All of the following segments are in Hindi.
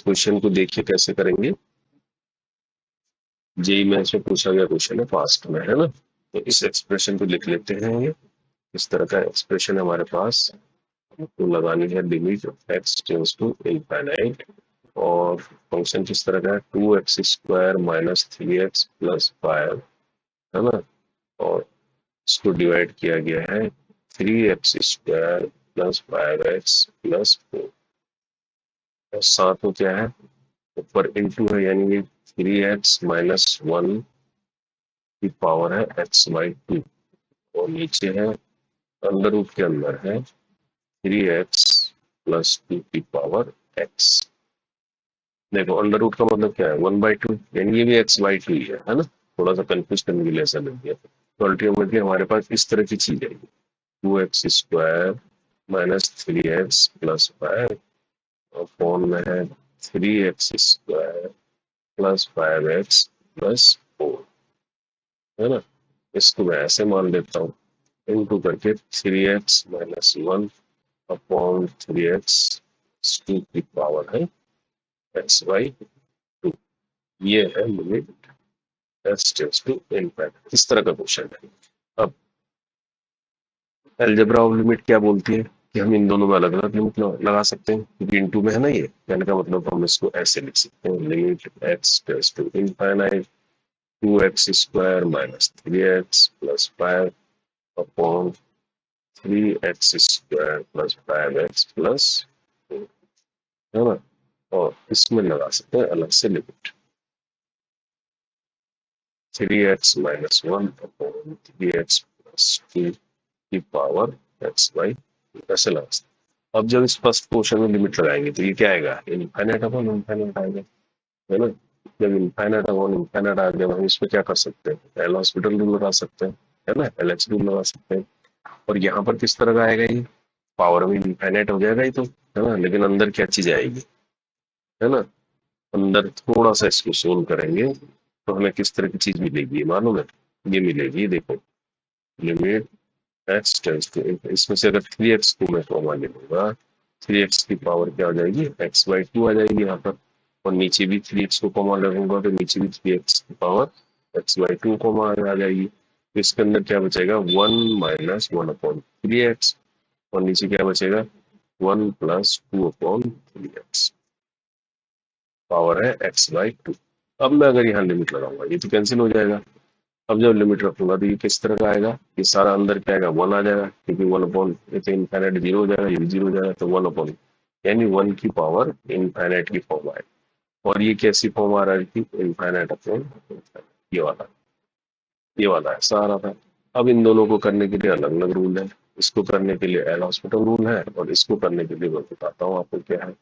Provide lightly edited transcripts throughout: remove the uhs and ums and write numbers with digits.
क्वेश्चन को देखिए कैसे करेंगे। जेई में से पूछा गया क्वेश्चन है, पास्ट में, है ना। तो इस एक्सप्रेशन को लिख लेते हैं। ये इस तरह का एक्सप्रेशन है हमारे पास। तो लगानी है limit x tends to infinite, और फंक्शन किस तरह का है, 2x² माइनस 3x प्लस 5, है ना। और इसको डिवाइड किया गया है 3x² प्लस 5x प्लस 4, और साथ में क्या है, ऊपर इंटू है, यानी ये 3x माइनस 1 की पावर है x/2, और नीचे है अंडर रूट के अंदर है 3x प्लस 2 की पावर x। देखो अंडर रूट का मतलब क्या है, 1/2, यानी ये भी x/2 ही है ना। थोड़ा सा कंफ्यूज करने के लिए ऐसा लिख दिया। तो अल्टीमेटली हमारे पास इस तरह की चीज है, 2x² माइनस 3x प्लस 5, और फॉर्म में है 3x² प्लस 5x प्लस 4, है ना। इसको मैं ऐसे मान लेता हूँ, इनटू करके 3x माइनस 1 अपॉन 3x 2 की पावर है x/2। ये है limit x tends to infinity. इस तरह का क्वेश्चन है। अब अलजेब्रा ऑफ लिमिट क्या बोलती है कि हम इन दोनों में अलग अलग लिमिट लगा सकते हैं, क्योंकि इनटू में है ना ये, कहने का मतलब हम इसको ऐसे लिख सकते हैं, limit x tends to infinity 2x² minus 3x plus 5 upon 3x² plus 5x plus 4, है ना। और इसमें लगा सकते हैं अलग से limit 3x minus 1 upon 3x plus 2 की पावर x/, ऐसे लगा सकते हैं। अब जब इस फर्स्ट पोर्शन में लिमिट लगाएंगे तो ये क्या आएगा, इनफाइनाइट अपॉन इनफाइनाइट आएगा, है ना। जब इनफाइनाइट अपॉन इनफाइनाइट आ गया, हम इसमें क्या कर सकते हैं, एल हॉस्पिटल रूल लगा सकते हैं, है ना, LH रूल लगा सकते हैं। और यहाँ पर किस तरह का आएगा, ये पावर में इनफाइनाइट हो जाएगा ही तो, है ना। लेकिन अंदर क्या चीज आएगी, है ना। अंदर थोड़ा सा इसको सोल्व करेंगे तो हमें किस तरह की चीज मिलेगी मालूम है, ये मिलेगी, देखो लिमिट x टेंड्स टू, इसमें से अगर 3x को मैं कॉमन ले लूंगा, 3x की पावर क्या आ जाएगी, x/2 आ जाएगी यहाँ पर। और नीचे भी 3x को कॉमन लगूंगा तो नीचे भी 3x की पावर x/2 कॉमन आ जाएगी। तो इसके अंदर क्या बचेगा, 1 माइनस 1/3x, और नीचे क्या बचेगा, 1 प्लस 2/3x, पावर है x/2। अब मैं अगर यहाँ लिमिट लगाऊंगा ये तो कैंसिल हो जाएगा। अब जब लिमिट रखूंगा तो ये किस तरह का आएगा, ये सारा अंदर क्या आएगा, 1 आ जाएगा, क्योंकि 1/, ये तो इनफाइनाइट 0 हो जाएगा, ये भी 0 हो जाएगा, तो 1/, यानी 1 की पावर इनफाइनाइट की फॉर्म आए। और ये कैसी फॉर्म आ रहा है कि इनफाइनाइट अपॉन, ये वाला ऐसा आ रहा था। अब इन दोनों को करने के लिए अलग अलग रूल है, इसको करने के लिए एल हॉस्पिटल रूल है, और इसको करने के लिए मैं बताता हूँ आपको क्या है।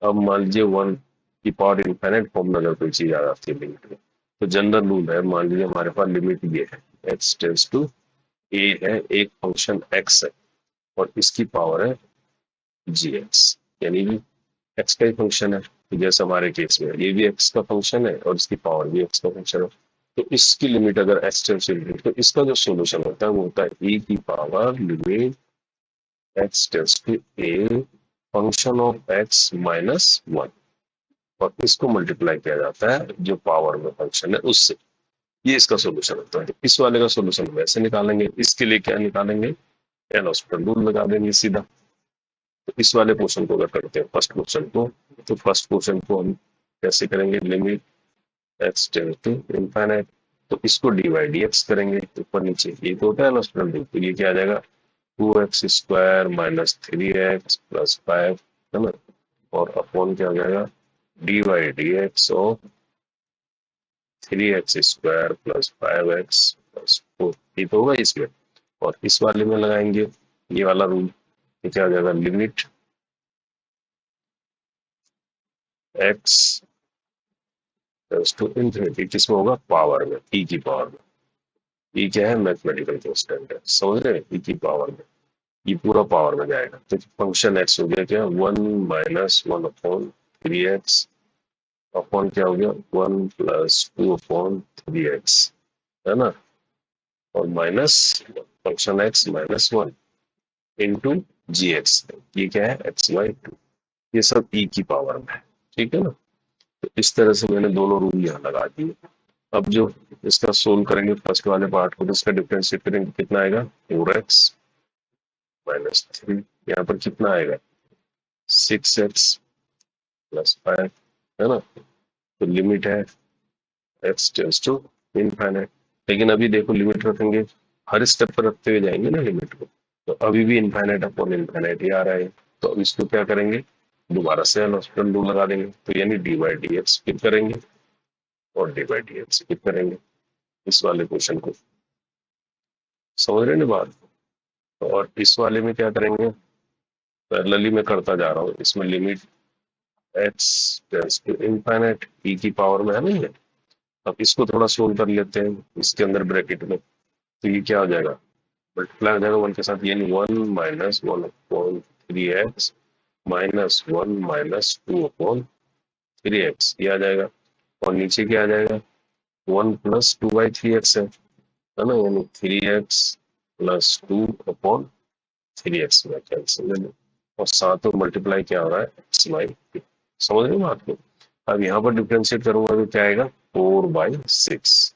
अब मान लीजिए 1 की पावर इनफाइनाइट फॉर्म में अगर कोई चीज आ जाती है लिमिट में, तो जनरल रूल है, मान लीजिए हमारे पास लिमिट ये है, x टेंड्स टू a है, एक फंक्शन x है, और इसकी पावर है gx, यानी कि x का ही फंक्शन है। तो जैसे हमारे केस में ये भी x का फंक्शन है और इसकी पावर भी x का फंक्शन है। तो इसकी लिमिट अगर x टेंड्स टू ∞, तो इसका जो सोल्यूशन होता है वो होता है e की power limit x tends to a function of x minus 1, और इसको मल्टीप्लाई किया जाता है जो पावर में फंक्शन है उससे। ये इसका सोल्यूशन होता है। तो इस वाले का सोल्यूशन वैसे निकालेंगे, इसके लिए क्या निकालेंगे, एल हॉस्पिटल रूल लगा देंगे सीधा। तो इस वाले पोर्शन को अगर करते हैं फर्स्ट पोर्शन को, तो फर्स्ट पोर्शन को हम कैसे करेंगे, limit x tends to infinite, तो इसको डिवाइड x करेंगे ऊपर नीचे, ये तो होता है एल हॉस्पिटल रूल। तो ये क्या आ जाएगा, 2x² माइनस 3x प्लस 5, है ना। और अपॉन क्या आ जाएगा, dy/dx of 3x² plus 5x plus 4, ये तो होगा इसमें। और इस वाले में लगाएंगे ये वाला रूल, ये क्या हो जाएगा, लिमिट x टू इन्फिनिटी, किसमें होगा, पावर में, e की पावर में। e क्या है, मैथमेटिकल कांस्टेंट है, समझ रहे हैं, e की पावर में, ये पूरा पावर में जाएगा। तो फंक्शन x हो गया क्या, 1 माइनस 1/3x अपॉन क्या हो गया, 1 प्लस 2/3x, है ना। और minus function x minus 1 into gx, ये क्या है, x/2, ये सब e की पावर में है। ठीक है ना। तो इस तरह से मैंने दोनों रूल यहाँ लगा दिए। अब जो इसका सोल्व करेंगे फर्स्ट वाले पार्ट को, तो इसका डिफरेंशिएट करेंगे, कितना आएगा 4x माइनस 3, यहाँ पर कितना आएगा 6x प्लस 5, है ना। तो लिमिट है x टेंड्स टू इनफाइनाइट। लेकिन अभी देखो लिमिट रखेंगे, हर स्टेप पर रखते हुए जाएंगे ना लिमिट को, तो अभी भी इनफाइनाइट अपॉन इनफाइनाइट ही आ रहा है। तो अब इसको क्या करेंगे, दोबारा से एल हॉस्पिटल रूल लगा देंगे, तो यानी D by D x skip करेंगे और D by D x skip करेंगे। इस वाले क्वेश्चन को समझ रहे ना बात। और इस वाले में क्या करेंगे, पैरेलली में करता जा रहा हूँ, इसमें limit x tends to infinite e की पावर में है नहीं है। अब इसको थोड़ा सोल्व कर लेते हैं इसके अंदर ब्रैकेट में, तो ये क्या हो जाएगा, मल्टीप्लाई हो जाएगा वन के साथ, यानी 1 minus 1/3x minus 1 minus 2/3x, ये आ जाएगा। और नीचे क्या आ जाएगा, 1 प्लस 2/3x है ना, यानी 3x प्लस 2/3x में कैंसिल ले लो, और साथ में मल्टीप्लाई क्या हो रहा है x बाई 2। समझ रहे हो बात को। अब यहाँ पर डिफ्रेंशिएट करूंगा तो क्या आएगा 4/6,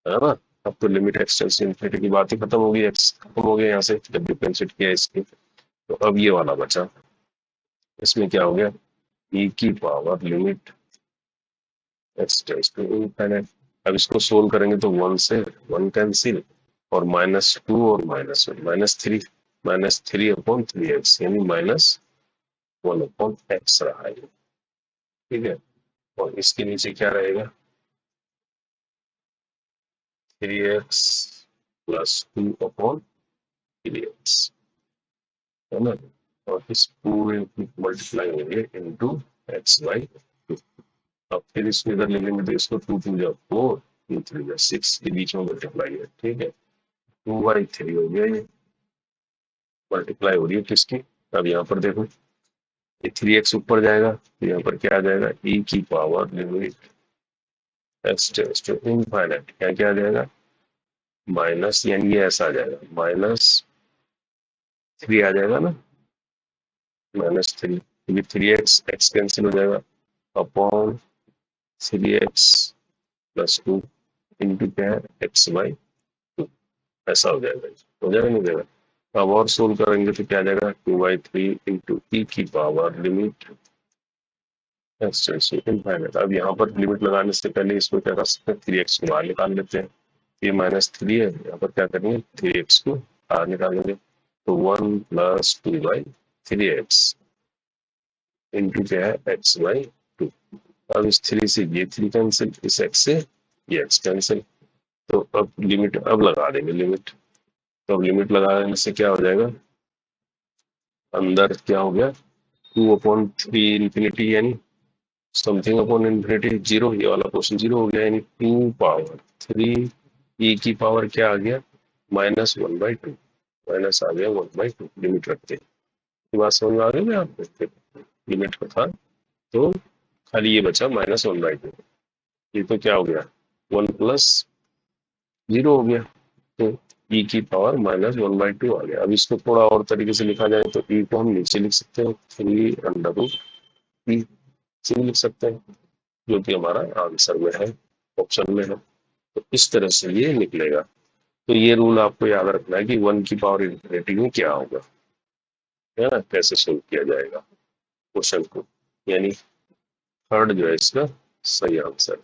है ना। अब तो limit x tends to infinity की बात ही खत्म हो गई, एक्स खत्म हो गया यहाँ से जब डिफ्रेंशिएट किया इसकी। तो अब ये वाला बचा, इसमें क्या हो गया, e की power limit x tends to infinity. अब इसको सोल्व करेंगे तो 1 से 1 कैंसिल, और -2 और -3, -3/3x यानी -1/x रहा है, ठीक है। और इसके नीचे क्या रहेगा 3x प्लस 2/3x, है ना। और इस पूरे मल्टीप्लाई होंगे इनटू x बाई 2। अब फिर इसको इधर लिखेंगे तो इसको 2 2 जा 4, 2 3 जा 6 के बीच में मल्टीप्लाई है, ठीक है। 2/3 हो गया, ये मल्टीप्लाई हो रही है किसकी। अब यहाँ पर देखो ये 3x ऊपर जाएगा, तो यहाँ पर क्या आ जाएगा e की power limit x tends to infinite, क्या क्या आ जाएगा माइनस, यानी ये ऐसा आ जाएगा -3 आ जाएगा ना, -3, क्योंकि 3x x कैंसिल हो जाएगा, अपॉन 3x प्लस 2 इंटू क्या है x बाई 2, ऐसा हो जाएगा, हो जाएगा नहीं जाएगा। अब और सोल्व करेंगे तो क्या आ जाएगा 2/3 इंटू e की power limit x tends to infinite. अब यहाँ पर लिमिट लगाने से पहले इसको क्या कर सकते हैं 3x को बाहर निकाल लेते हैं, ये -3 है, यहाँ पर क्या करेंगे 3x को बाहर निकालेंगे, तो 1 प्लस 2/3x इंटू क्या है x बाई 2। अब इस 3 से ये 3 कैंसिल, इस x से ये x कैंसिल, तो अब लिमिट अब लगा देंगे लिमिट। तो अब लिमिट लगाने से क्या हो जाएगा, अंदर क्या हो गया 2/3 इन्फिनिटी यानी समथिंग अपॉन इन्फिनिटी 0, ये वाला क्वेश्चन 0 हो गया, यानी 2/3 e की पावर क्या आ गया -1/2, माइनस आ गया 1/2, लिमिट रखते हैं। बात समझ में आ गई आपको, लिमिट का था तो खाली ये बचा -1/2, ये तो क्या हो गया 1 प्लस 0 हो गया, तो e की पावर -1/2 आ गया। अब इसको थोड़ा और तरीके से लिखा जाए तो e को हम नीचे लिख सकते हैं 3√e से लिख सकते हैं, जो कि हमारा आंसर में है, ऑप्शन में है। तो इस तरह से ये निकलेगा। तो ये रूल आपको याद रखना है कि 1 की पावर इन्फिनिटी में क्या होगा, है ना, कैसे सोल्व किया जाएगा क्वेश्चन को, यानी थर्ड जो है इसका सही आंसर।